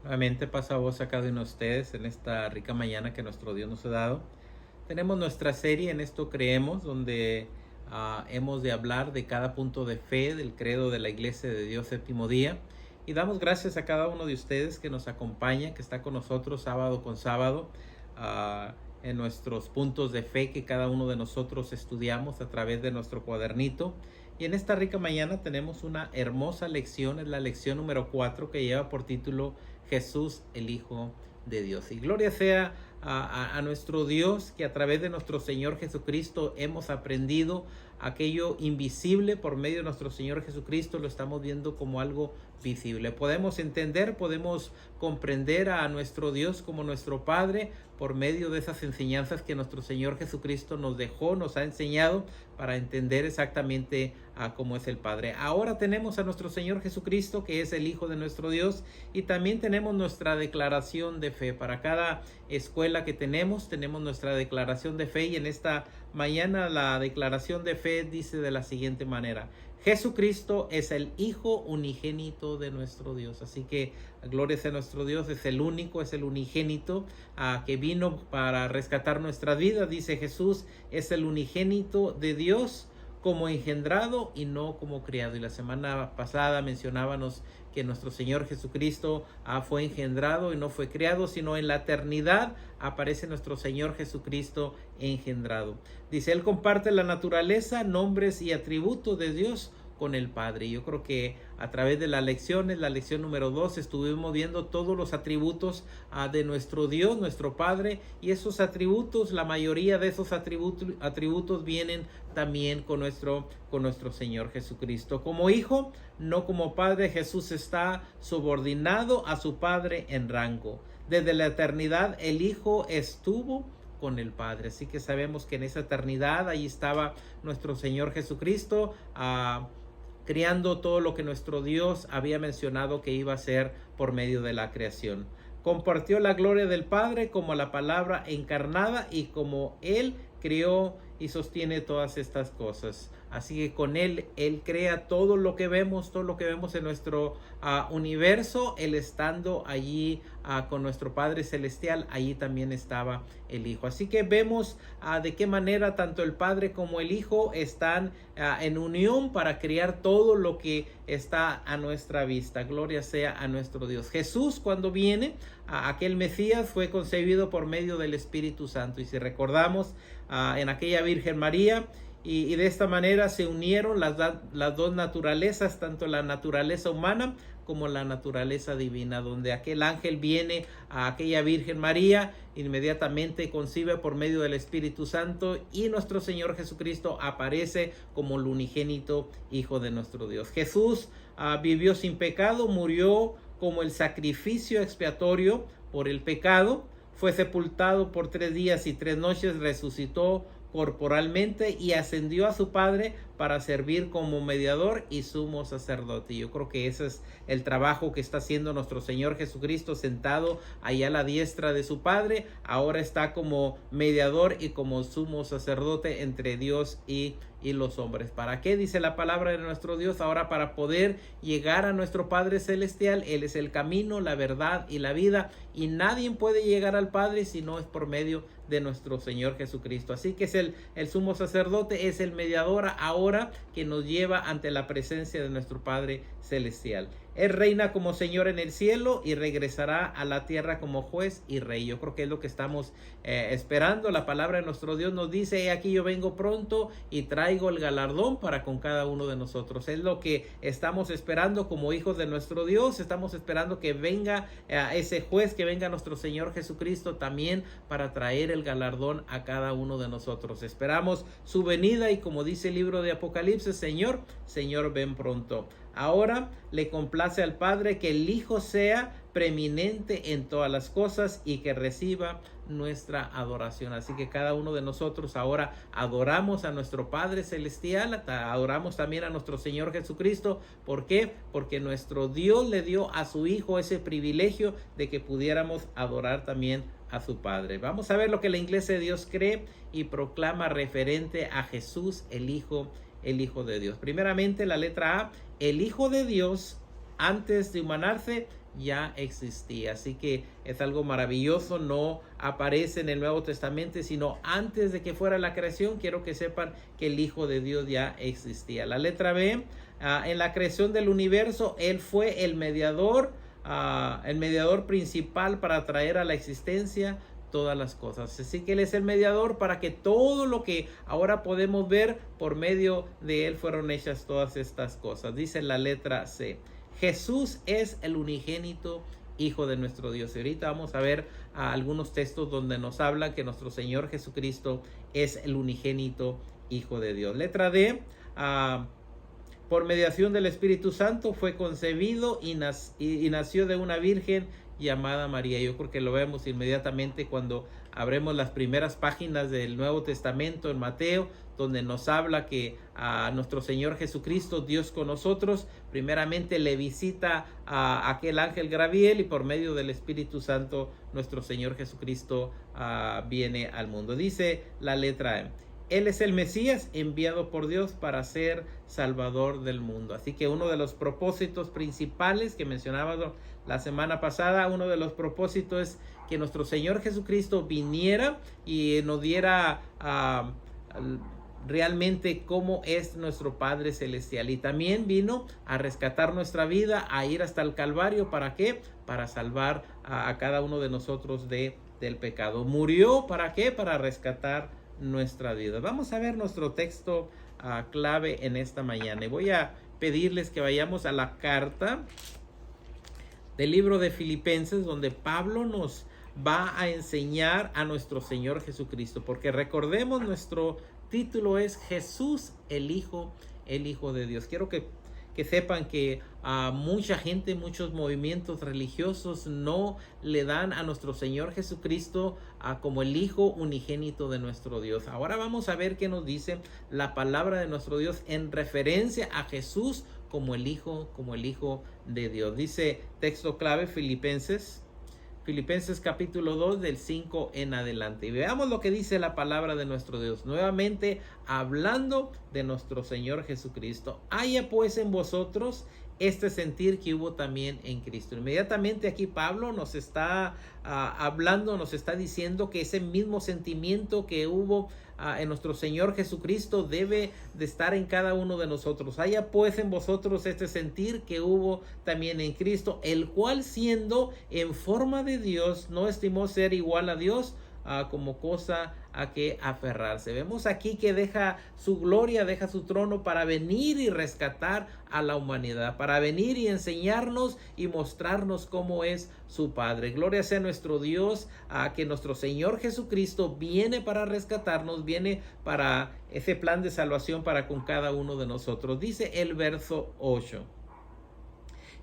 Nuevamente pasa voz a cada uno de ustedes en esta rica mañana que nuestro Dios nos ha dado. Tenemos nuestra serie En esto creemos, donde hemos de hablar de cada punto de fe del credo de la Iglesia de Dios Séptimo Día. Y damos gracias a cada uno de ustedes que nos acompaña, que está con nosotros sábado con sábado, en nuestros puntos de fe que cada uno de nosotros estudiamos a través de nuestro cuadernito. Y en esta rica mañana tenemos una hermosa lección, es la lección número 4, que lleva por título Jesús, el Hijo de Dios. Y gloria sea a nuestro Dios, que a través de nuestro Señor Jesucristo hemos aprendido aquello invisible. Por medio de nuestro Señor Jesucristo lo estamos viendo como algo visible. Podemos entender, podemos comprender a nuestro Dios como nuestro Padre por medio de esas enseñanzas que nuestro Señor Jesucristo nos dejó, nos ha enseñado para entender exactamente cómo es el Padre. Ahora tenemos a nuestro Señor Jesucristo, que es el Hijo de nuestro Dios, y también tenemos nuestra declaración de fe. Para cada escuela que tenemos nuestra declaración de fe, y en esta mañana la declaración de fe dice de la siguiente manera: Jesucristo es el Hijo unigénito de nuestro Dios. Así que gloria sea nuestro Dios, es el único, es el unigénito que vino para rescatar nuestra vida. Dice Jesús, es el unigénito de Dios, como engendrado y no como criado. Y la semana pasada mencionábamos que nuestro Señor Jesucristo fue engendrado y no fue criado, sino en la eternidad aparece nuestro Señor Jesucristo engendrado. Dice, Él comparte la naturaleza, nombres y atributos de Dios con el Padre. Yo creo que a través de las lecciones, la lección número 2, estuvimos viendo todos los atributos de nuestro Dios, nuestro Padre, y esos atributos, la mayoría de esos atributos vienen también con nuestro Señor Jesucristo. Como hijo, no como padre, Jesús está subordinado a su Padre en rango. Desde la eternidad el Hijo estuvo con el Padre. Así que sabemos que en esa eternidad ahí estaba nuestro Señor Jesucristo creando todo lo que nuestro Dios había mencionado que iba a hacer por medio de la creación. Compartió la gloria del Padre como la palabra encarnada, y como Él creó y sostiene todas estas cosas. Así que con Él crea todo lo que vemos en nuestro universo. Él estando allí con nuestro Padre Celestial, allí también estaba el Hijo. Así que vemos de qué manera tanto el Padre como el Hijo están en unión para crear todo lo que está a nuestra vista. Gloria sea a nuestro Dios. Jesús, cuando viene, aquel Mesías, fue concebido por medio del Espíritu Santo. Y si recordamos, en aquella Virgen María, y de esta manera se unieron las dos naturalezas, tanto la naturaleza humana como la naturaleza divina, donde aquel ángel viene a aquella Virgen María, inmediatamente concibe por medio del Espíritu Santo, y nuestro Señor Jesucristo aparece como el unigénito Hijo de nuestro Dios. Jesús vivió sin pecado, murió como el sacrificio expiatorio por el pecado, fue sepultado por 3 días y 3 noches, resucitó corporalmente y ascendió a su Padre para servir como mediador y sumo sacerdote. Yo creo que ese es el trabajo que está haciendo nuestro Señor Jesucristo, sentado allá a la diestra de su Padre. Ahora está como mediador y como sumo sacerdote entre Dios y los hombres. ¿Para qué? Dice la palabra de nuestro Dios. Ahora, para poder llegar a nuestro Padre Celestial. Él es el camino, la verdad y la vida, y nadie puede llegar al Padre si no es por medio de nuestro Señor Jesucristo. Así que es el sumo sacerdote, es el mediador ahora que nos lleva ante la presencia de nuestro Padre Celestial. Él reina como Señor en el cielo y regresará a la tierra como juez y rey. Yo creo que es lo que estamos esperando. La palabra de nuestro Dios nos dice: he aquí yo vengo pronto y traigo el galardón para con cada uno de nosotros. Es lo que estamos esperando como hijos de nuestro Dios. Estamos esperando que venga ese juez, que venga nuestro Señor Jesucristo también para traer el galardón a cada uno de nosotros. Esperamos su venida, y como dice el libro de Apocalipsis, Señor, Señor, ven pronto. Ahora le complace al Padre que el Hijo sea preeminente en todas las cosas y que reciba nuestra adoración. Así que cada uno de nosotros ahora adoramos a nuestro Padre Celestial, adoramos también a nuestro Señor Jesucristo. ¿Por qué? Porque nuestro Dios le dio a su Hijo ese privilegio de que pudiéramos adorar también a su Padre. Vamos a ver lo que la Iglesia de Dios cree y proclama referente a Jesús, el Hijo de Dios. Primeramente, la letra A: el Hijo de Dios, antes de humanarse, ya existía. Así que es algo maravilloso, no aparece en el Nuevo Testamento, sino antes de que fuera la creación. Quiero que sepan que el Hijo de Dios ya existía. La letra B, en la creación del universo, Él fue el mediador principal para traer a la existencia todas las cosas. Así que Él es el mediador para que todo lo que ahora podemos ver, por medio de Él fueron hechas todas estas cosas. Dice la letra C, Jesús es el unigénito Hijo de nuestro Dios. Y ahorita vamos a ver algunos textos donde nos habla que nuestro Señor Jesucristo es el unigénito Hijo de Dios. Letra D, por mediación del Espíritu Santo fue concebido y nació de una virgen llamada María. Yo creo que lo vemos inmediatamente cuando abremos las primeras páginas del Nuevo Testamento en Mateo, donde nos habla que a nuestro Señor Jesucristo, Dios con nosotros, primeramente le visita a aquel ángel Gabriel, y por medio del Espíritu Santo nuestro Señor Jesucristo viene al mundo. Dice la letra E, Él es el Mesías enviado por Dios para ser Salvador del mundo. Así que uno de los propósitos principales que mencionábamos la semana pasada, uno de los propósitos es que nuestro Señor Jesucristo viniera y nos diera realmente cómo es nuestro Padre Celestial. Y también vino a rescatar nuestra vida, a ir hasta el Calvario. ¿Para qué? Para salvar a cada uno de nosotros del pecado. Murió, ¿para qué? Para rescatar nuestra vida. Vamos a ver nuestro texto clave en esta mañana. Y voy a pedirles que vayamos a la carta del libro de Filipenses, donde Pablo nos va a enseñar a nuestro Señor Jesucristo, porque recordemos, nuestro título es Jesús el Hijo de Dios. Quiero que sepan que mucha gente, muchos movimientos religiosos no le dan a nuestro Señor Jesucristo como el Hijo unigénito de nuestro Dios. Ahora vamos a ver qué nos dice la palabra de nuestro Dios en referencia a Jesús como el Hijo de Dios. Dice texto clave Filipenses capítulo 2 del 5 en adelante. Y veamos lo que dice la palabra de nuestro Dios. Nuevamente hablando de nuestro Señor Jesucristo. Haya pues en vosotros este sentir que hubo también en Cristo. Inmediatamente aquí Pablo nos está hablando, nos está diciendo que ese mismo sentimiento que hubo en nuestro Señor Jesucristo debe de estar en cada uno de nosotros. Haya pues en vosotros este sentir que hubo también en Cristo, el cual siendo en forma de Dios no estimó ser igual a Dios como cosa a que aferrarse. Vemos aquí que deja su gloria, deja su trono para venir y rescatar a la humanidad, para venir y enseñarnos y mostrarnos cómo es su Padre. Gloria sea nuestro Dios, que nuestro Señor Jesucristo viene para rescatarnos, viene para ese plan de salvación para con cada uno de nosotros. Dice el verso 8.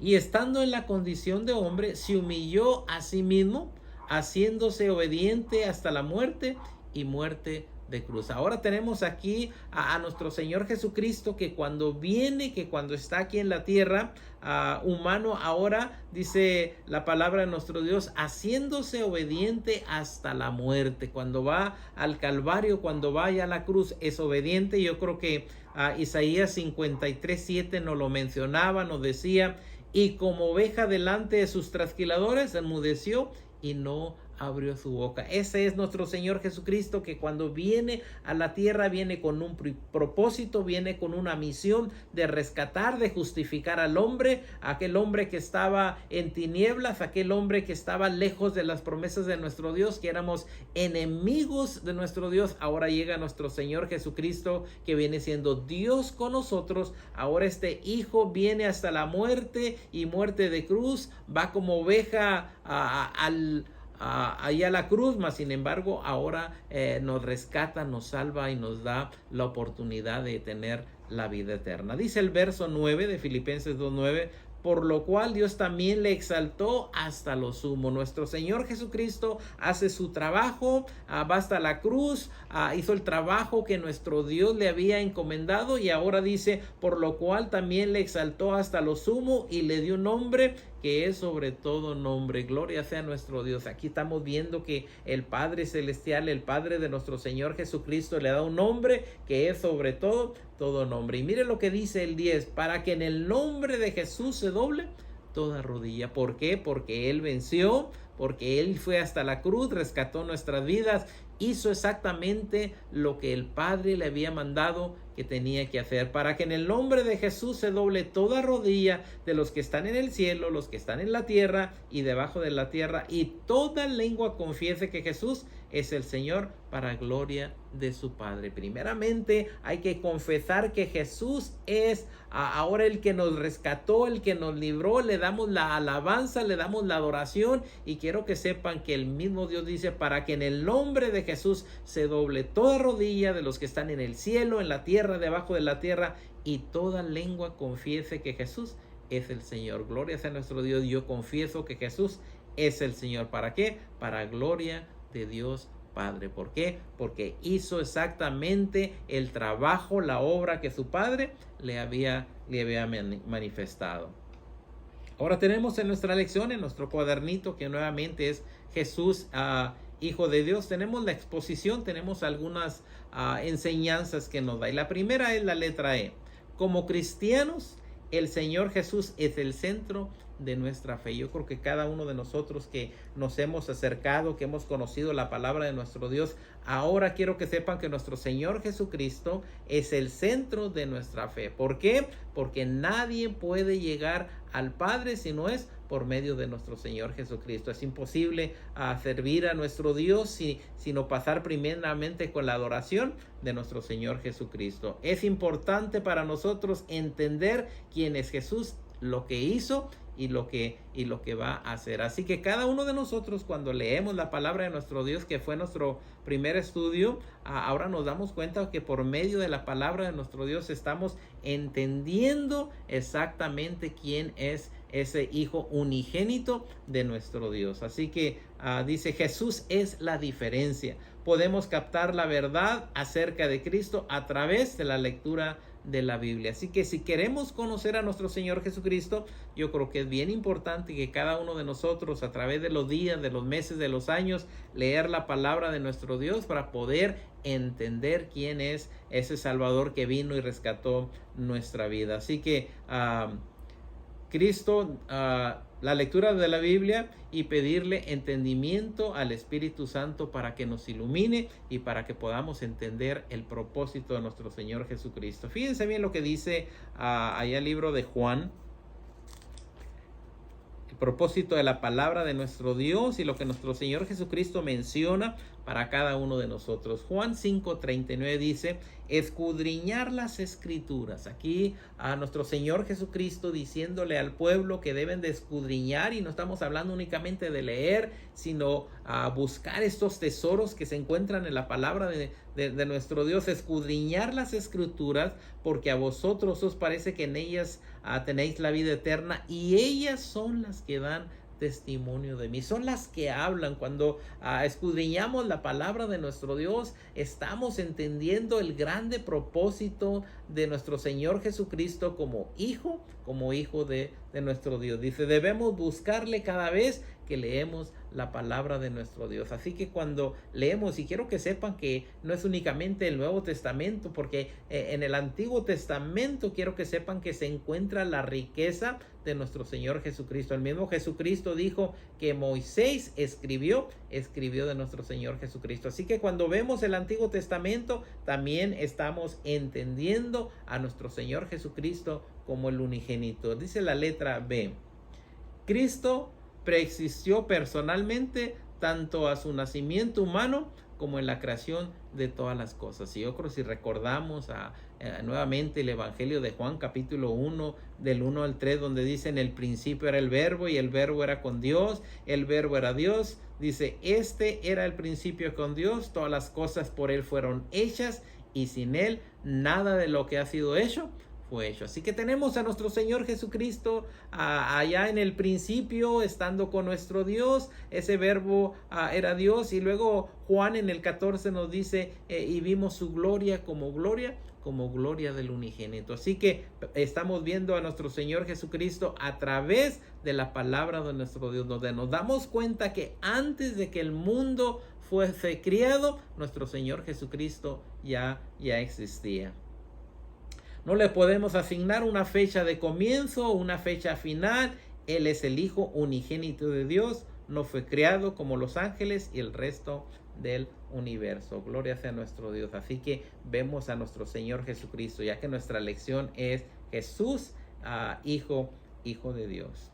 Y estando en la condición de hombre, se humilló a sí mismo, haciéndose obediente hasta la muerte y muerte de cruz. Ahora tenemos aquí a nuestro Señor Jesucristo, que cuando viene, que cuando está aquí en la tierra, humano, ahora dice la palabra de nuestro Dios, haciéndose obediente hasta la muerte. Cuando va al Calvario, cuando vaya a la cruz, es obediente. Yo creo que Isaías 53:7 nos lo mencionaba, nos decía, y como oveja delante de sus trasquiladores, enmudeció y no abrió su boca. Ese es nuestro Señor Jesucristo, que cuando viene a la tierra viene con un propósito, viene con una misión de rescatar, de justificar al hombre, aquel hombre que estaba en tinieblas, aquel hombre que estaba lejos de las promesas de nuestro Dios, que éramos enemigos de nuestro Dios. Ahora llega nuestro Señor Jesucristo, que viene siendo Dios con nosotros. Ahora este Hijo viene hasta la muerte y muerte de cruz, va como oveja ahí a la cruz, mas sin embargo ahora nos rescata, nos salva y nos da la oportunidad de tener la vida eterna. Dice el verso 9 de Filipenses 2:9, por lo cual Dios también le exaltó hasta lo sumo. Nuestro Señor Jesucristo hace su trabajo, va hasta la cruz, hizo el trabajo que nuestro Dios le había encomendado, y ahora dice, por lo cual también le exaltó hasta lo sumo y le dio un nombre que es sobre todo nombre. Gloria sea nuestro Dios. Aquí estamos viendo que el Padre Celestial, el Padre de nuestro Señor Jesucristo, le da un nombre que es sobre todo nombre. Y mire lo que dice el 10, para que en el nombre de Jesús se doble toda rodilla. ¿Por qué? Porque Él venció, porque Él fue hasta la cruz, rescató nuestras vidas, hizo exactamente lo que el Padre le había mandado que tenía que hacer, para que en el nombre de Jesús se doble toda rodilla de los que están en el cielo, los que están en la tierra y debajo de la tierra, y toda lengua confiese que Jesús es el Señor, para gloria de su Padre. Primeramente hay que confesar que Jesús es ahora el que nos rescató, el que nos libró. Le damos la alabanza, le damos la adoración, y quiero que sepan que el mismo Dios dice, para que en el nombre de Jesús se doble toda rodilla de los que están en el cielo, en la tierra, debajo de la tierra, y toda lengua confiese que Jesús es el Señor. Gloria sea nuestro Dios. Yo confieso que Jesús es el Señor. ¿Para qué? Para gloria de Dios Padre. ¿Por qué? Porque hizo exactamente el trabajo, la obra que su Padre le había manifestado. Ahora tenemos en nuestra lección, en nuestro cuadernito, que nuevamente es Jesús, Hijo de Dios, tenemos la exposición, tenemos algunas enseñanzas que nos da. Y la primera es la letra E. Como cristianos, el Señor Jesús es el centro de nuestra fe. Yo creo que cada uno de nosotros que nos hemos acercado, que hemos conocido la palabra de nuestro Dios, ahora quiero que sepan que nuestro Señor Jesucristo es el centro de nuestra fe. ¿Por qué? Porque nadie puede llegar al Padre si no es por medio de nuestro Señor Jesucristo. Es imposible servir a nuestro Dios sino pasar primeramente con la adoración de nuestro Señor Jesucristo. Es importante para nosotros entender quién es Jesús, lo que hizo y lo que va a hacer. Así que cada uno de nosotros, cuando leemos la palabra de nuestro Dios, que fue nuestro primer estudio, ahora nos damos cuenta que por medio de la palabra de nuestro Dios estamos entendiendo exactamente quién es ese Hijo unigénito de nuestro Dios. Así que dice, Jesús es la diferencia. Podemos captar la verdad acerca de Cristo a través de la lectura de la Biblia. Así que si queremos conocer a nuestro Señor Jesucristo, yo creo que es bien importante que cada uno de nosotros, a través de los días, de los meses, de los años, leer la palabra de nuestro Dios para poder entender quién es ese Salvador que vino y rescató nuestra vida. Así que Cristo, la lectura de la Biblia, y pedirle entendimiento al Espíritu Santo para que nos ilumine y para que podamos entender el propósito de nuestro Señor Jesucristo. Fíjense bien lo que dice allá el libro de Juan, el propósito de la palabra de nuestro Dios y lo que nuestro Señor Jesucristo menciona para cada uno de nosotros. Juan 5:39 dice, escudriñar las escrituras. Aquí a nuestro Señor Jesucristo diciéndole al pueblo que deben de escudriñar, y no estamos hablando únicamente de leer, sino a buscar estos tesoros que se encuentran en la palabra de nuestro Dios. Escudriñar las escrituras, porque a vosotros os parece que en ellas tenéis la vida eterna, y ellas son las que dan testimonio de mí, son las que hablan. Cuando escudriñamos la palabra de nuestro Dios, estamos entendiendo el grande propósito de nuestro Señor Jesucristo como hijo de nuestro Dios. Dice, debemos buscarle cada vez que leemos la palabra de nuestro Dios. Así que cuando leemos, y quiero que sepan que no es únicamente el Nuevo Testamento, porque en el Antiguo Testamento quiero que sepan que se encuentra la riqueza de nuestro Señor Jesucristo. El mismo Jesucristo dijo que Moisés escribió de nuestro Señor Jesucristo. Así que cuando vemos el Antiguo Testamento, también estamos entendiendo a nuestro Señor Jesucristo como el unigénito. Dice la letra B, Cristo preexistió personalmente tanto a su nacimiento humano como en la creación de todas las cosas. Y yo creo, si recordamos nuevamente el Evangelio de Juan, capítulo 1, del 1 al 3, donde dice, en el principio era el verbo, y el verbo era con Dios, el verbo era Dios. Dice, este era el principio con Dios, todas las cosas por él fueron hechas, y sin él nada de lo que ha sido hecho fue hecho. Así que tenemos a nuestro Señor Jesucristo allá en el principio, estando con nuestro Dios. Ese verbo era Dios. Y luego Juan en el 14 nos dice, y vimos su gloria como gloria del unigénito. Así que estamos viendo a nuestro Señor Jesucristo a través de la palabra de nuestro Dios, donde nos damos cuenta que antes de que el mundo fuese criado, nuestro Señor Jesucristo ya existía. No le podemos asignar una fecha de comienzo o una fecha final. Él es el Hijo unigénito de Dios, no fue creado como los ángeles y el resto del universo. Gloria sea nuestro Dios. Así que vemos a nuestro Señor Jesucristo, ya que nuestra lección es Jesús, Hijo de Dios.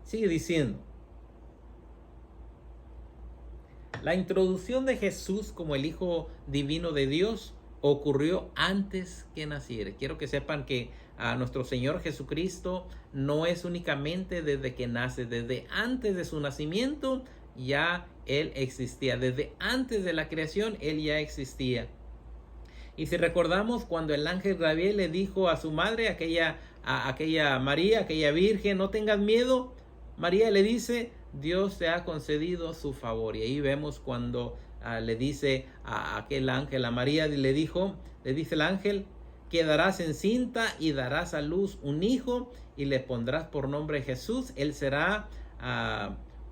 Sigue diciendo: la introducción de Jesús como el Hijo divino de Dios ocurrió antes que naciera. Quiero que sepan que nuestro Señor Jesucristo no es únicamente desde que nace, desde antes de su nacimiento ya Él existía. Desde antes de la creación Él ya existía. Y si recordamos, cuando el ángel Gabriel le dijo a su madre, aquella María, aquella virgen, no tengas miedo, María le dice: Dios te ha concedido su favor. Y ahí vemos cuando le dice a aquel ángel, a María, le dice el ángel: quedarás encinta y darás a luz un hijo y le pondrás por nombre Jesús. Él será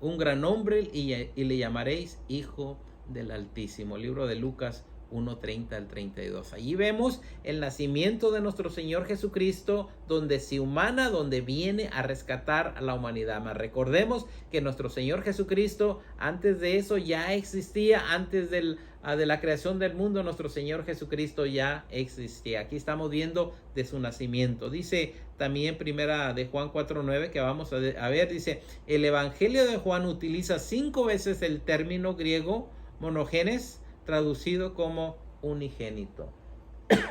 un gran nombre y le llamaréis Hijo del Altísimo. Libro de Lucas 1:30 al 32. Allí vemos el nacimiento de nuestro Señor Jesucristo, donde se humana, donde viene a rescatar a la humanidad. Mas recordemos que nuestro Señor Jesucristo, antes de eso ya existía. Antes de la creación del mundo, nuestro Señor Jesucristo ya existía. Aquí estamos viendo de su nacimiento. Dice también primera de Juan 4:9, que vamos a ver, dice: el Evangelio de Juan utiliza 5 veces el término griego monogenes, traducido como unigénito.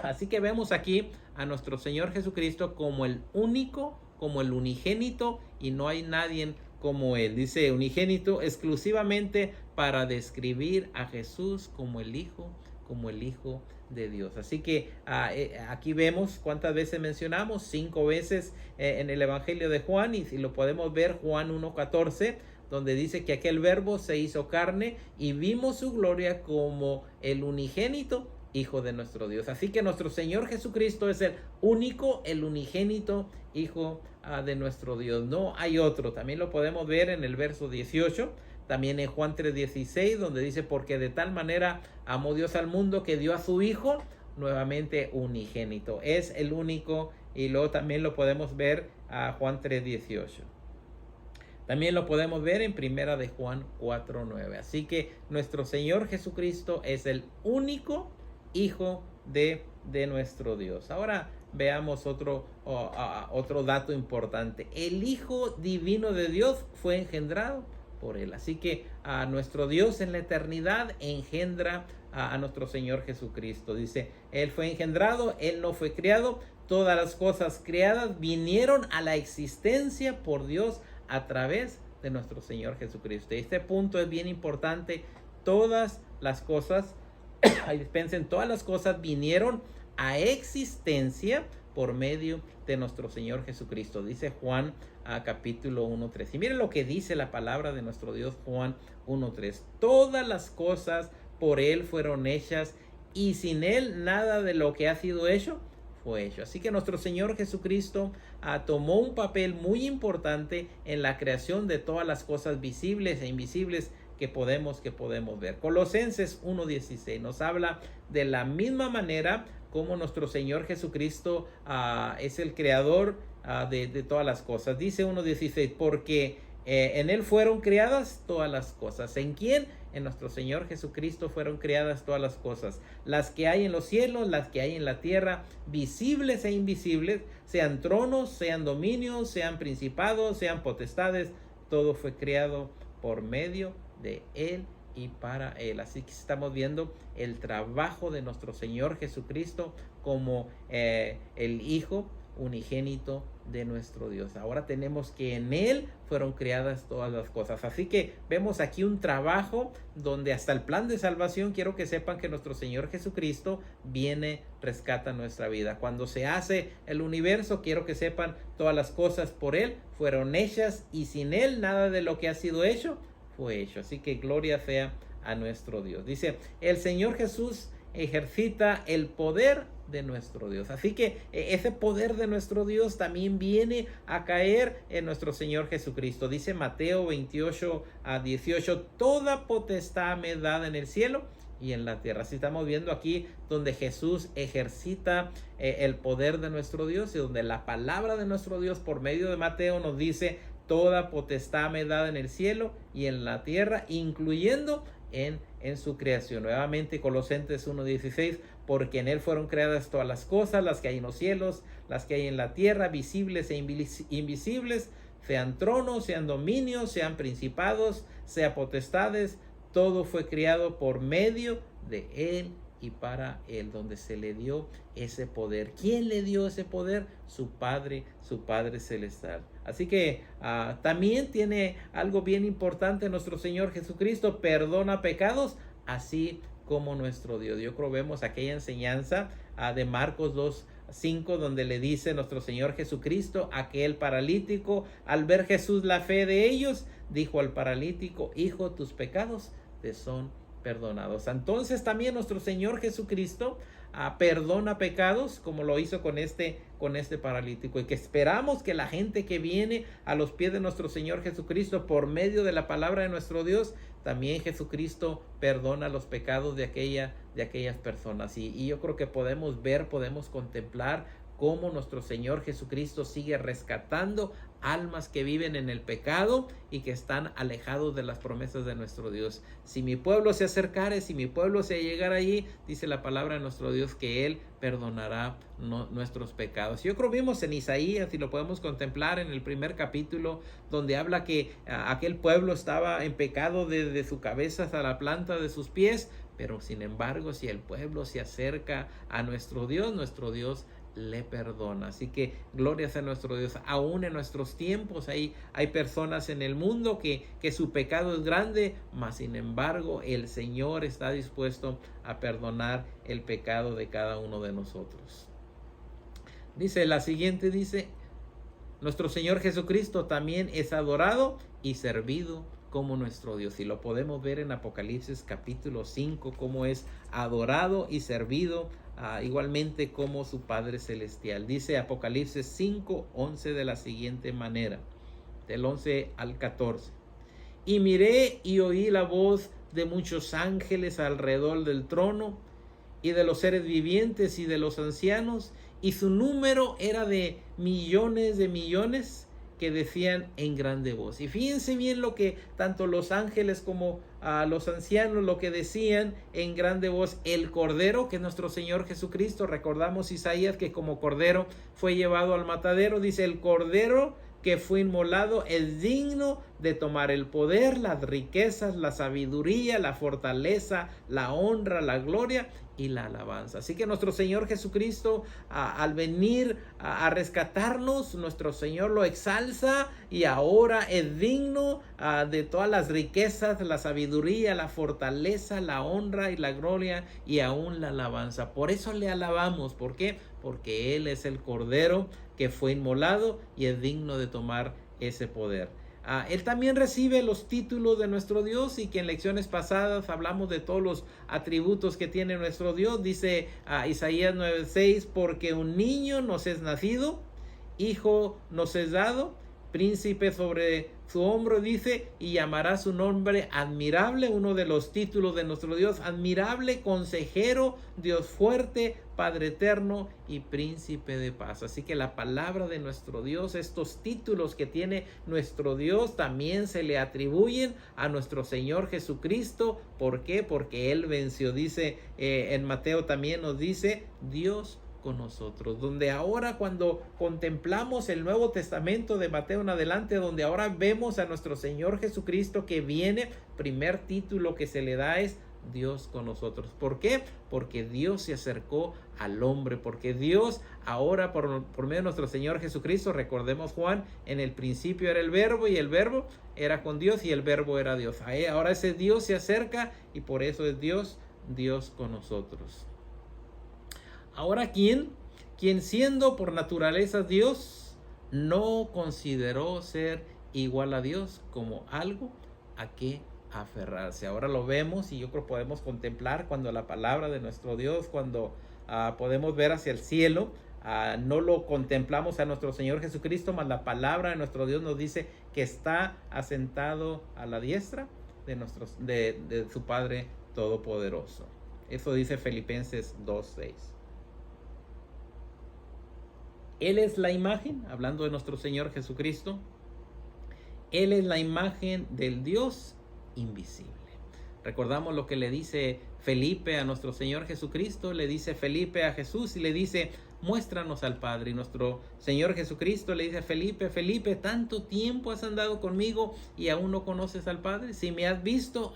Así que vemos aquí a nuestro Señor Jesucristo como el único, como el unigénito, y no hay nadie como Él. Dice unigénito exclusivamente para describir a Jesús como el Hijo de Dios. Así que aquí vemos cuántas veces mencionamos: 5 veces en el Evangelio de Juan, y si lo podemos ver, Juan 1:14, donde dice que aquel verbo se hizo carne y vimos su gloria como el unigénito Hijo de nuestro Dios. Así que nuestro Señor Jesucristo es el único, el unigénito Hijo de nuestro Dios. No hay otro. También lo podemos ver en el verso 18, también en Juan 3:16, donde dice: porque de tal manera amó Dios al mundo que dio a su Hijo, nuevamente unigénito. Es el único. Y luego también lo podemos ver a Juan 3:18. También lo podemos ver en primera de Juan 4:9. Así que nuestro Señor Jesucristo es el único Hijo de nuestro Dios. Ahora veamos otro dato importante. El Hijo divino de Dios fue engendrado por Él. Así que nuestro Dios en la eternidad engendra a nuestro Señor Jesucristo. Dice: Él fue engendrado, Él no fue creado. Todas las cosas creadas vinieron a la existencia por Dios a través de nuestro Señor Jesucristo. Este punto es bien importante. Todas las cosas, todas las cosas vinieron a existencia por medio de nuestro Señor Jesucristo. Dice Juan capítulo 1:3. Y miren lo que dice la palabra de nuestro Dios, Juan 1:3. Todas las cosas por Él fueron hechas, y sin Él nada de lo que ha sido hecho fue hecho. Así que nuestro Señor Jesucristo tomó un papel muy importante en la creación de todas las cosas visibles e invisibles que podemos ver. Colosenses 1:16 nos habla de la misma manera como nuestro Señor Jesucristo es el creador de todas las cosas. Dice 1:16: porque en Él fueron creadas todas las cosas. ¿En quién? En nuestro Señor Jesucristo fueron creadas todas las cosas, las que hay en los cielos, las que hay en la tierra, visibles e invisibles, sean tronos, sean dominios, sean principados, sean potestades. Todo fue creado por medio de Él y para Él. Así que estamos viendo el trabajo de nuestro Señor Jesucristo como el Hijo unigénito de nuestro Dios. Ahora tenemos que en Él fueron creadas todas las cosas. Así que vemos aquí un trabajo donde hasta el plan de salvación, quiero que sepan que nuestro Señor Jesucristo viene, rescata nuestra vida. Cuando se hace el universo, quiero que sepan, todas las cosas por Él fueron hechas, y sin Él nada de lo que ha sido hecho fue hecho. Así que gloria sea a nuestro Dios. Dice: el Señor Jesús ejercita el poder de nuestro Dios. Así que ese poder de nuestro Dios también viene a caer en nuestro Señor Jesucristo. Dice Mateo 28:18: toda potestad me es dada en el cielo y en la tierra. Así estamos viendo aquí donde Jesús ejercita el poder de nuestro Dios, y donde la palabra de nuestro Dios por medio de Mateo nos dice: toda potestad me dada en el cielo y en la tierra, incluyendo en su creación. Nuevamente Colosenses 1:16, porque en él fueron creadas todas las cosas, las que hay en los cielos, las que hay en la tierra, visibles e invisibles, sean tronos, sean dominios, sean principados, sean potestades. Todo fue creado por medio de él y para él, donde se le dio ese poder. ¿Quién le dio ese poder? Su Padre celestial. Así que también tiene algo bien importante nuestro Señor Jesucristo: perdona pecados, así como nuestro Dios. Yo creo vemos aquella enseñanza de Marcos 2:5, donde le dice nuestro Señor Jesucristo a aquel paralítico, al ver Jesús la fe de ellos, dijo al paralítico: hijo, tus pecados te son perdonados. Entonces también nuestro Señor Jesucristo perdona pecados, como lo hizo con este paralítico, y que esperamos que la gente que viene a los pies de nuestro Señor Jesucristo por medio de la palabra de nuestro Dios, también Jesucristo perdona los pecados de aquellas personas. Y yo creo que podemos contemplar cómo nuestro Señor Jesucristo sigue rescatando almas que viven en el pecado y que están alejados de las promesas de nuestro Dios. Si mi pueblo se acercare, si mi pueblo se llegara allí, dice la palabra de nuestro Dios que Él perdonará nuestros pecados. Yo creo vimos en Isaías, y lo podemos contemplar en el primer capítulo, donde habla que aquel pueblo estaba en pecado desde su cabeza hasta la planta de sus pies, pero sin embargo, si el pueblo se acerca a nuestro Dios le perdona. Así que glorias a nuestro Dios. Aún en nuestros tiempos hay personas en el mundo que su pecado es grande, mas sin embargo el Señor está dispuesto a perdonar el pecado de cada uno de nosotros. Dice la siguiente, nuestro Señor Jesucristo también es adorado y servido como nuestro Dios. Y lo podemos ver en Apocalipsis capítulo 5, cómo es adorado y servido igualmente como su Padre Celestial. Dice Apocalipsis 5:11 de la siguiente manera, del 11 al 14. Y miré y oí la voz de muchos ángeles alrededor del trono, y de los seres vivientes y de los ancianos, y su número era de millones, que decían en grande voz. Y fíjense bien lo que tanto los ángeles como los ancianos lo que decían en grande voz: el Cordero, que es nuestro Señor Jesucristo. Recordamos Isaías que como Cordero fue llevado al matadero. Dice: el Cordero que fue inmolado es digno de tomar el poder, las riquezas, la sabiduría, la fortaleza, la honra, la gloria y la alabanza. Así que nuestro Señor Jesucristo, al venir a rescatarnos, nuestro Señor lo exalza, y ahora es digno de todas las riquezas, la sabiduría, la fortaleza, la honra y la gloria y aún la alabanza. Por eso le alabamos. ¿Por qué? Porque Él es el Cordero que fue inmolado y es digno de tomar ese poder. Él también recibe los títulos de nuestro Dios, y que en lecciones pasadas hablamos de todos los atributos que tiene nuestro Dios. Dice Isaías 9:6: porque un niño nos es nacido, hijo nos es dado, príncipe sobre su hombro, dice, y llamará su nombre admirable. Uno de los títulos de nuestro Dios: admirable, consejero, Dios fuerte, Padre eterno y príncipe de paz. Así que la palabra de nuestro Dios, estos títulos que tiene nuestro Dios, también se le atribuyen a nuestro Señor Jesucristo. ¿Por qué? Porque Él venció. Dice en Mateo, también nos dice: Dios con nosotros. Donde ahora, cuando contemplamos el Nuevo Testamento de Mateo en adelante, donde ahora vemos a nuestro Señor Jesucristo que viene, primer título que se le da es Dios con nosotros. ¿Por qué? Porque Dios se acercó al hombre, porque Dios ahora por medio de nuestro Señor Jesucristo, recordemos Juan, en el principio era el Verbo, y el Verbo era con Dios, y el Verbo era Dios. Ahora ese Dios se acerca, y por eso es Dios con nosotros. Ahora, ¿quién siendo por naturaleza Dios, no consideró ser igual a Dios como algo a que aferrarse? Ahora lo vemos, y yo creo podemos contemplar cuando la palabra de nuestro Dios, cuando podemos ver hacia el cielo, no lo contemplamos a nuestro Señor Jesucristo, mas la palabra de nuestro Dios nos dice que está asentado a la diestra de su Padre Todopoderoso. Eso dice Filipenses 2:6. Él es la imagen, hablando de nuestro Señor Jesucristo. Él es la imagen del Dios invisible. Recordamos lo que le dice Felipe a nuestro Señor Jesucristo, le dice Felipe a Jesús y le dice, muéstranos al Padre. Y nuestro Señor Jesucristo le dice, Felipe, Felipe, tanto tiempo has andado conmigo y aún no conoces al Padre. Si me has visto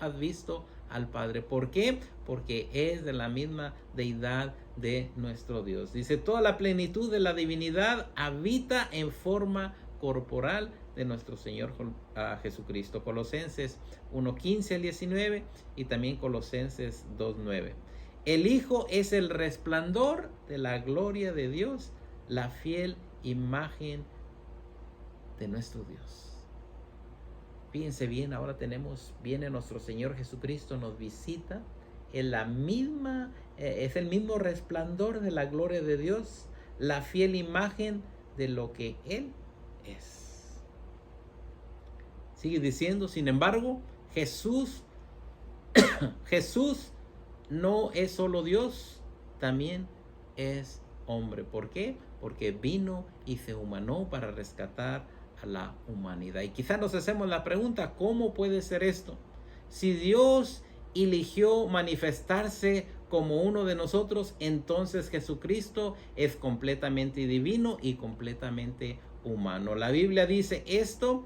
al Padre. ¿Por qué? Porque es de la misma deidad de nuestro Dios. Dice, toda la plenitud de la divinidad habita en forma corporal de nuestro Señor Jesucristo. Colosenses 1:15 al 19 y también Colosenses 2:9. El Hijo es el resplandor de la gloria de Dios, la fiel imagen de nuestro Dios. Fíjense bien, ahora viene nuestro Señor Jesucristo, nos visita, es el mismo resplandor de la gloria de Dios, la fiel imagen de lo que Él es. Sigue diciendo, sin embargo, Jesús no es solo Dios, también es hombre. ¿Por qué? Porque vino y se humanó para rescatar a la humanidad. Y quizás nos hacemos la pregunta, ¿cómo puede ser esto? Si Dios eligió manifestarse como uno de nosotros, entonces Jesucristo es completamente divino y completamente humano. La Biblia dice esto,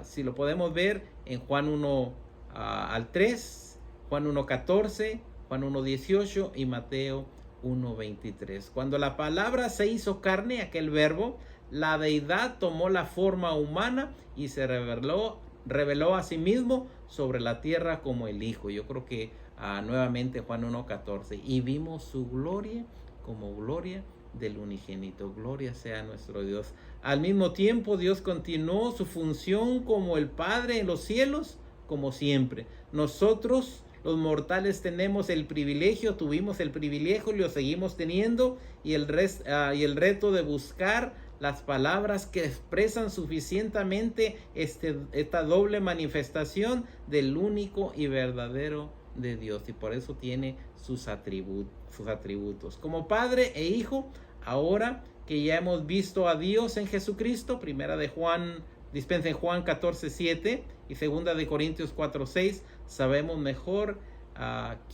si lo podemos ver en Juan 1 al 3, Juan 1:14, Juan 1:18 y Mateo 1:23. Cuando la palabra se hizo carne, aquel verbo, la deidad tomó la forma humana y se reveló a sí mismo sobre la tierra como el Hijo. Yo creo que nuevamente Juan 1:14. Y vimos su gloria como gloria del unigénito. Gloria sea nuestro Dios. Al mismo tiempo, Dios continuó su función como el Padre en los cielos, como siempre. Nosotros, los mortales, tuvimos el privilegio y lo seguimos teniendo, y el reto de buscar las palabras que expresan suficientemente esta doble manifestación del único y verdadero de Dios, y por eso tiene sus atributos. Como Padre e Hijo, ahora que ya hemos visto a Dios en Jesucristo, Juan 14:7 y segunda de Corintios 4:6, sabemos mejor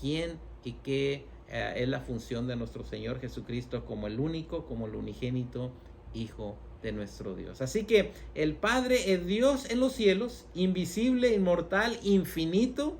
quién y qué es la función de nuestro Señor Jesucristo como el único, como el unigénito Hijo de nuestro Dios. Así que el Padre es Dios en los cielos, invisible, inmortal, infinito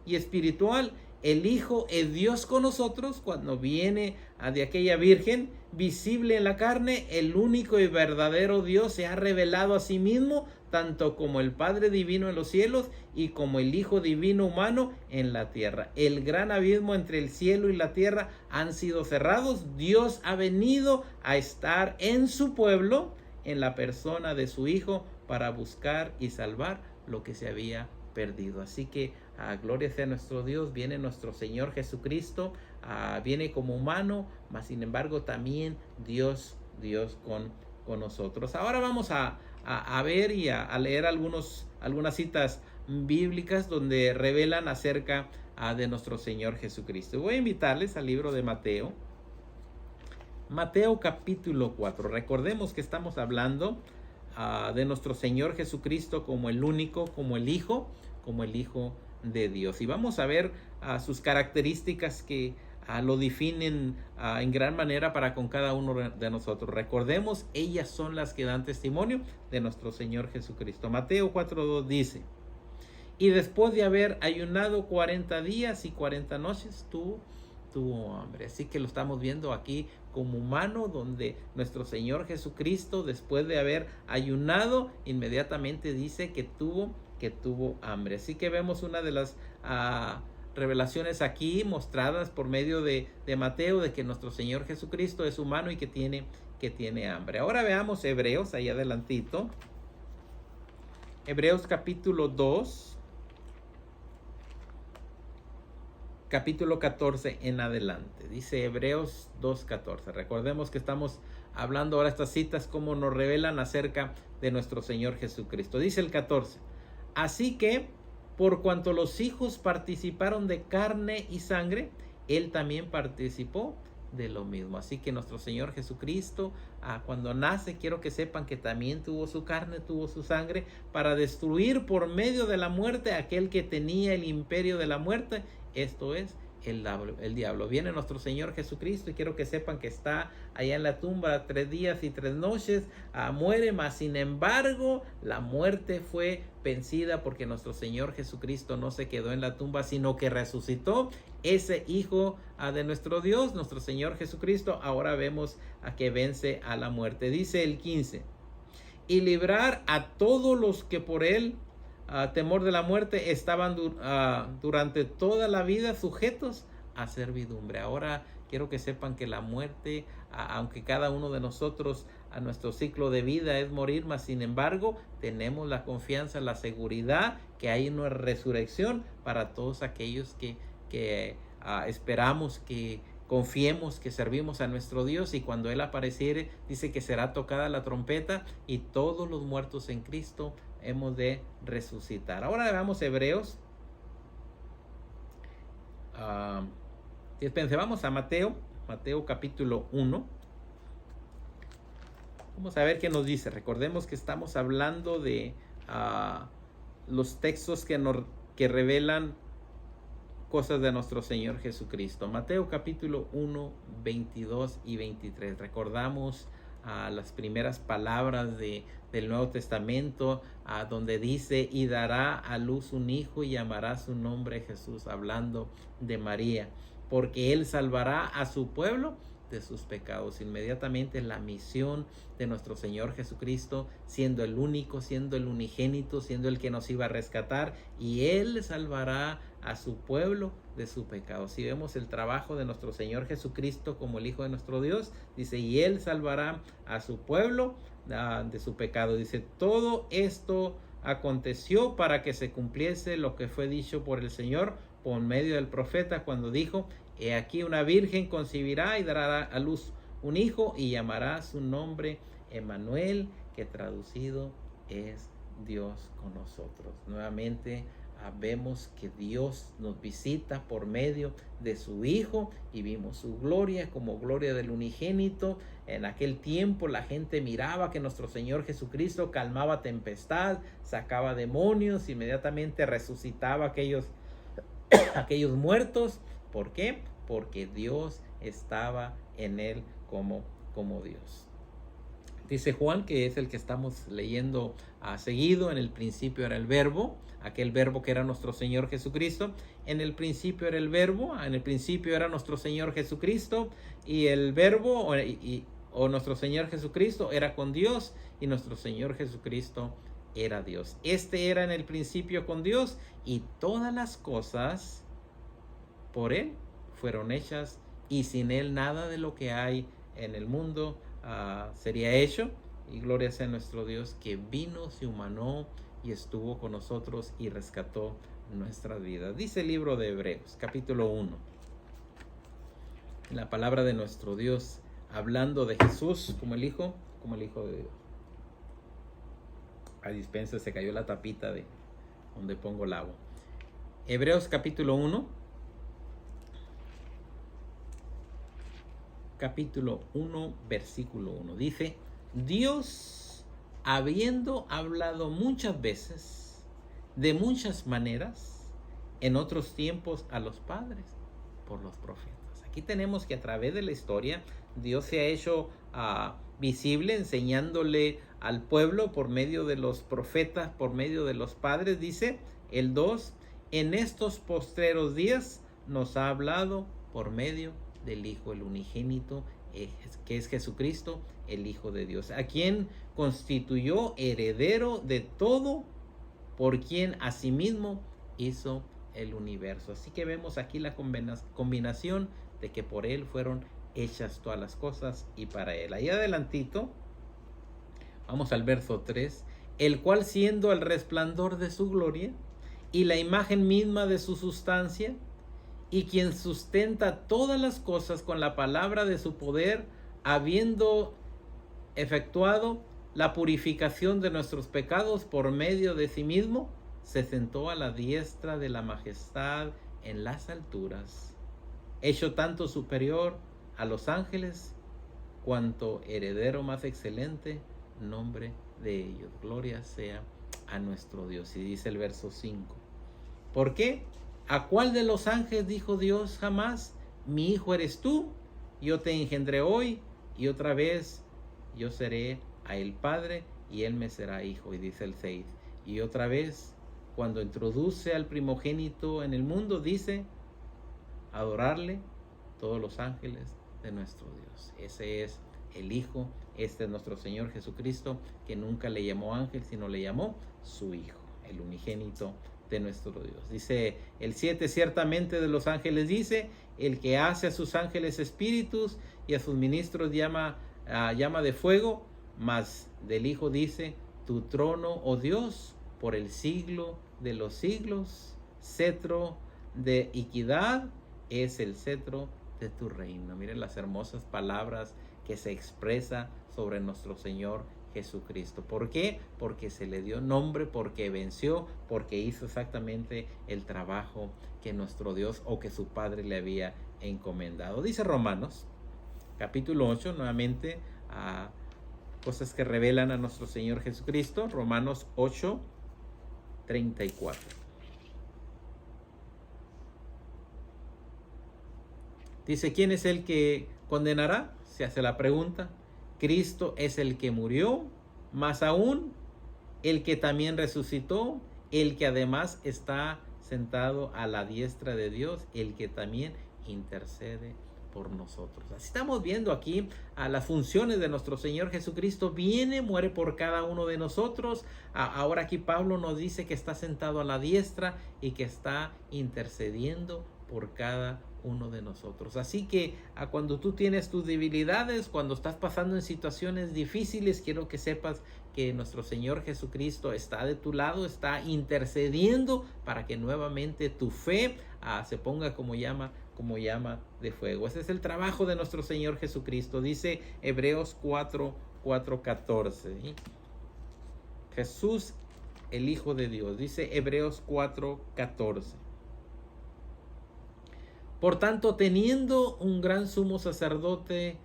y espiritual. El Hijo es Dios con nosotros cuando viene de aquella virgen, visible en la carne. El único y verdadero Dios se ha revelado a sí mismo, tanto como el Padre divino en los cielos y como el Hijo divino humano en la tierra. El gran abismo entre el cielo y la tierra han sido cerrados. Dios ha venido a estar en su pueblo, en la persona de su Hijo, para buscar y salvar lo que se había perdido. Así que gloria sea nuestro Dios. Viene nuestro Señor Jesucristo, viene como humano, mas sin embargo también Dios con nosotros. Ahora vamos a ver y a leer algunas citas bíblicas donde revelan acerca de nuestro Señor Jesucristo. Voy a invitarles al libro de Mateo capítulo 4. Recordemos que estamos hablando de nuestro Señor Jesucristo como el único, como el Hijo de Dios. Y vamos a ver sus características que lo definen en gran manera para con cada uno de nosotros. Recordemos, ellas son las que dan testimonio de nuestro Señor Jesucristo. Mateo 4:2 dice: y después de haber ayunado 40 días y 40 noches, tuvo hambre. Así que lo estamos viendo aquí como humano, donde nuestro Señor Jesucristo, después de haber ayunado, inmediatamente dice que tuvo hambre. Así que vemos una de las revelaciones aquí mostradas por medio de Mateo, de que nuestro Señor Jesucristo es humano y que tiene hambre. Ahora veamos Hebreos, ahí adelantito. Hebreos capítulo 2, capítulo 14 en adelante. Dice Hebreos 2:14. Recordemos que estamos hablando ahora estas citas como nos revelan acerca de nuestro Señor Jesucristo. Dice el 14: así que por cuanto los hijos participaron de carne y sangre, él también participó de lo mismo. Así que nuestro Señor Jesucristo, cuando nace, quiero que sepan que también tuvo su carne, tuvo su sangre, para destruir por medio de la muerte a aquel que tenía el imperio de la muerte, esto es, el diablo. Viene nuestro Señor Jesucristo y quiero que sepan que está allá en la tumba 3 días y 3 noches, muere, mas sin embargo la muerte fue vencida porque nuestro Señor Jesucristo no se quedó en la tumba, sino que resucitó. Ese Hijo de nuestro Dios, nuestro Señor Jesucristo, ahora vemos a que vence a la muerte. Dice el 15, y librar a todos los que por él temor de la muerte estaban durante toda la vida sujetos a servidumbre. Ahora quiero que sepan que la muerte, aunque cada uno de nosotros a nuestro ciclo de vida es morir, mas sin embargo tenemos la confianza, la seguridad que hay una resurrección para todos aquellos que esperamos, que confiemos, que servimos a nuestro Dios, y cuando Él apareciere dice que será tocada la trompeta y todos los muertos en Cristo hemos de resucitar. Ahora veamos Hebreos. Vamos a Mateo capítulo 1. Vamos a ver qué nos dice. Recordemos que estamos hablando de los textos que revelan cosas de nuestro Señor Jesucristo. Mateo capítulo 1, 22 y 23. Recordamos las primeras palabras del Nuevo Testamento, donde dice, y dará a luz un hijo y llamará su nombre Jesús, hablando de María, porque él salvará a su pueblo de sus pecados. Inmediatamente la misión de nuestro Señor Jesucristo, siendo el único, siendo el unigénito, siendo el que nos iba a rescatar, y él salvará a su pueblo de su pecado. Si vemos el trabajo de nuestro Señor Jesucristo como el Hijo de nuestro Dios, dice, y él salvará a su pueblo de su pecado. Dice, todo esto aconteció para que se cumpliese lo que fue dicho por el Señor por medio del profeta, cuando dijo, he aquí una virgen concebirá y dará a luz un hijo y llamará su nombre Emmanuel, que traducido es Dios con nosotros. Nuevamente vemos que Dios nos visita por medio de su Hijo y vimos su gloria como gloria del unigénito. En aquel tiempo la gente miraba que nuestro Señor Jesucristo calmaba tempestad, sacaba demonios, inmediatamente resucitaba aquellos muertos. ¿Por qué? Porque Dios estaba en él como Dios. Dice Juan, que es el que estamos leyendo seguido, en el principio era el Verbo, aquel Verbo que era nuestro Señor Jesucristo. En el principio era el Verbo, en el principio era nuestro Señor Jesucristo, y el Verbo o nuestro Señor Jesucristo era con Dios, y nuestro Señor Jesucristo era Dios. Este era en el principio con Dios, y todas las cosas por él fueron hechas, y sin él nada de lo que hay en el mundo sería hecho. Y gloria sea nuestro Dios, que vino, se humanó y estuvo con nosotros y rescató nuestras vidas. Dice el libro de Hebreos capítulo 1, la palabra de nuestro Dios, hablando de Jesús como el Hijo de Dios. A dispensa, se cayó la tapita de donde pongo el agua. Hebreos capítulo 1, versículo 1. Dice, Dios, habiendo hablado muchas veces, de muchas maneras, en otros tiempos a los padres, por los profetas. Aquí tenemos que a través de la historia, Dios se ha hecho visible, enseñándole al pueblo por medio de los profetas, por medio de los padres. Dice el 2, en estos postreros días nos ha hablado por medio del Hijo, el unigénito, que es Jesucristo, el Hijo de Dios, a quien constituyó heredero de todo, por quien asimismo hizo el universo. Así que vemos aquí la combinación de que por él fueron hechas todas las cosas y para él. Ahí adelantito, vamos al verso 3, el cual siendo el resplandor de su gloria y la imagen misma de su sustancia, y quien sustenta todas las cosas con la palabra de su poder, habiendo efectuado la purificación de nuestros pecados por medio de sí mismo, se sentó a la diestra de la majestad en las alturas, hecho tanto superior a los ángeles, cuanto heredero más excelente nombre de ellos. Gloria sea a nuestro Dios. Y dice el verso 5. ¿Por qué? ¿A cuál de los ángeles dijo Dios jamás: mi hijo eres tú, yo te engendré hoy, y otra vez yo seré a él padre, y él me será hijo? Y dice el 6. Y otra vez, cuando introduce al primogénito en el mundo, dice: adorarle todos los ángeles de nuestro Dios. Ese es el Hijo, este es nuestro Señor Jesucristo, que nunca le llamó ángel, sino le llamó su Hijo, el unigénito de nuestro Dios. Dice el 7, ciertamente de los ángeles dice: el que hace a sus ángeles espíritus y a sus ministros llama de fuego. Mas del Hijo dice: tu trono, oh Dios, por el siglo de los siglos, cetro de equidad es el cetro de tu reino. Miren las hermosas palabras que se expresa sobre nuestro Señor Jesucristo. ¿Por qué? Porque se le dio nombre, porque venció, porque hizo exactamente el trabajo que nuestro Dios o que su Padre le había encomendado. Dice Romanos, capítulo 8, nuevamente, cosas que revelan a nuestro Señor Jesucristo. Romanos 8, 34. Dice: ¿quién es el que condenará? Se hace la pregunta. Cristo es el que murió, más aún el que también resucitó, el que además está sentado a la diestra de Dios, el que también intercede por nosotros. Así estamos viendo aquí a las funciones de nuestro Señor Jesucristo. Viene, muere por cada uno de nosotros. Ahora aquí Pablo nos dice que está sentado a la diestra y que está intercediendo por cada uno de nosotros. Así que cuando tú tienes tus debilidades, cuando estás pasando en situaciones difíciles, quiero que sepas que nuestro Señor Jesucristo está de tu lado, está intercediendo para que nuevamente tu fe se ponga como llama de fuego. Ese es el trabajo de nuestro Señor Jesucristo. Dice Hebreos 4:14. Jesús, el Hijo de Dios. Dice Hebreos 4:14. Por tanto, teniendo un gran sumo sacerdote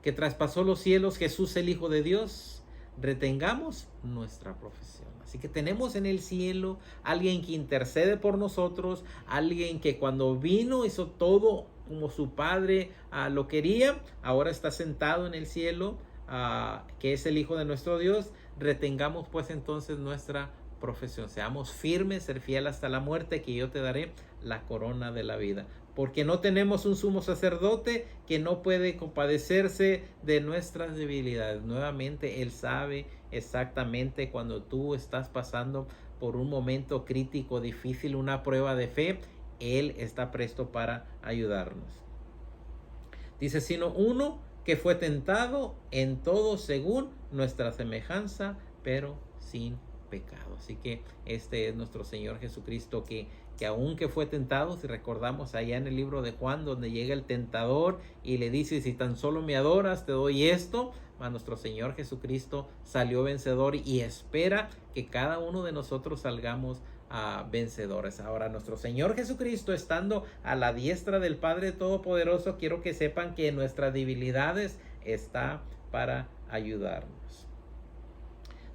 que traspasó los cielos, Jesús el Hijo de Dios, retengamos nuestra profesión. Así que tenemos en el cielo alguien que intercede por nosotros, alguien que cuando vino hizo todo como su Padre lo quería, ahora está sentado en el cielo, que es el Hijo de nuestro Dios. Retengamos pues entonces nuestra profesión, seamos firmes, ser fiel hasta la muerte, que yo te daré la corona de la vida. Porque no tenemos un sumo sacerdote que no puede compadecerse de nuestras debilidades. Nuevamente, Él sabe exactamente cuando tú estás pasando por un momento crítico, difícil, una prueba de fe. Él está presto para ayudarnos. Dice: sino uno que fue tentado en todo según nuestra semejanza, pero sin pecado. Así que este es nuestro Señor Jesucristo, que aunque fue tentado, si recordamos allá en el libro de Juan, donde llega el tentador y le dice: si tan solo me adoras, te doy esto. Nuestro Señor Jesucristo salió vencedor y espera que cada uno de nosotros salgamos vencedores. Ahora, nuestro Señor Jesucristo, estando a la diestra del Padre Todopoderoso, quiero que sepan que en nuestras debilidades está para ayudarnos.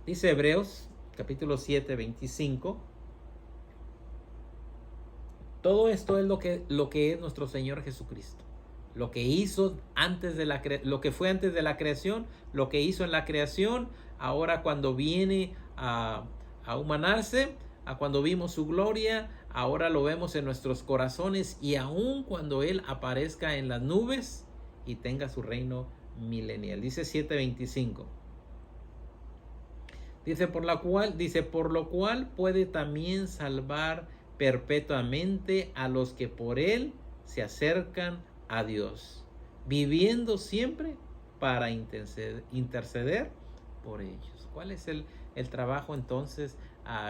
Dice Hebreos capítulo 7, 25. Todo esto es lo que es nuestro Señor Jesucristo. Lo que hizo antes de lo que fue antes de la creación, lo que hizo en la creación, ahora cuando viene a humanarse, cuando vimos su gloria, ahora lo vemos en nuestros corazones, y aún cuando Él aparezca en las nubes y tenga su reino milenial. Dice 7:25. Dice por lo cual puede también salvar perpetuamente a los que por Él se acercan a Dios, viviendo siempre para interceder por ellos. ¿Cuál es el trabajo entonces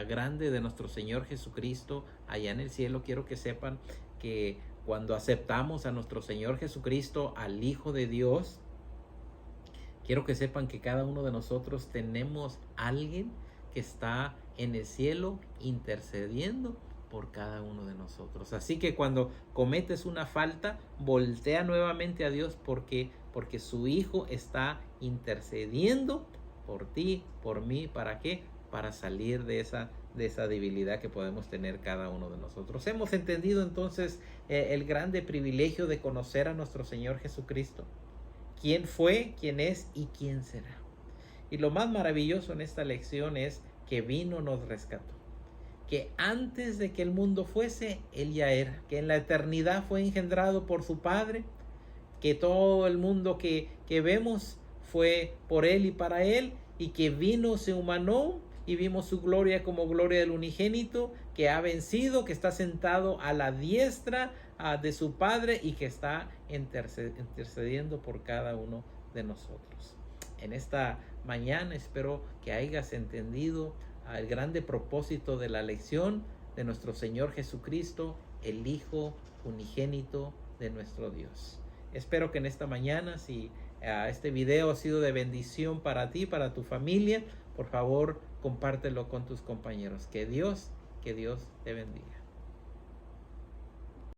grande de nuestro Señor Jesucristo allá en el cielo? Quiero que sepan que cuando aceptamos a nuestro Señor Jesucristo, al Hijo de Dios, quiero que sepan que cada uno de nosotros tenemos alguien que está en el cielo intercediendo por cada uno de nosotros. Así que cuando cometes una falta, voltea nuevamente a Dios porque su Hijo está intercediendo por ti, por mí. ¿Para qué? Para salir de esa debilidad que podemos tener cada uno de nosotros. Hemos entendido entonces el grande privilegio de conocer a nuestro Señor Jesucristo. Quién fue, quién es y quién será. Y lo más maravilloso en esta lección es que vino, nos rescató. Que antes de que el mundo fuese, Él ya era. Que en la eternidad fue engendrado por su Padre. Que todo el mundo que vemos fue por Él y para Él. Y que vino, se humanó y vimos su gloria como gloria del unigénito, que ha vencido, que está sentado a la diestra de su Padre y que está intercediendo por cada uno de nosotros. En esta mañana espero que hayas entendido el grande propósito de la lección de nuestro Señor Jesucristo, el Hijo unigénito de nuestro Dios. Espero que en esta mañana, si este video ha sido de bendición para ti, para tu familia, por favor, compártelo con tus compañeros. Que Dios te bendiga.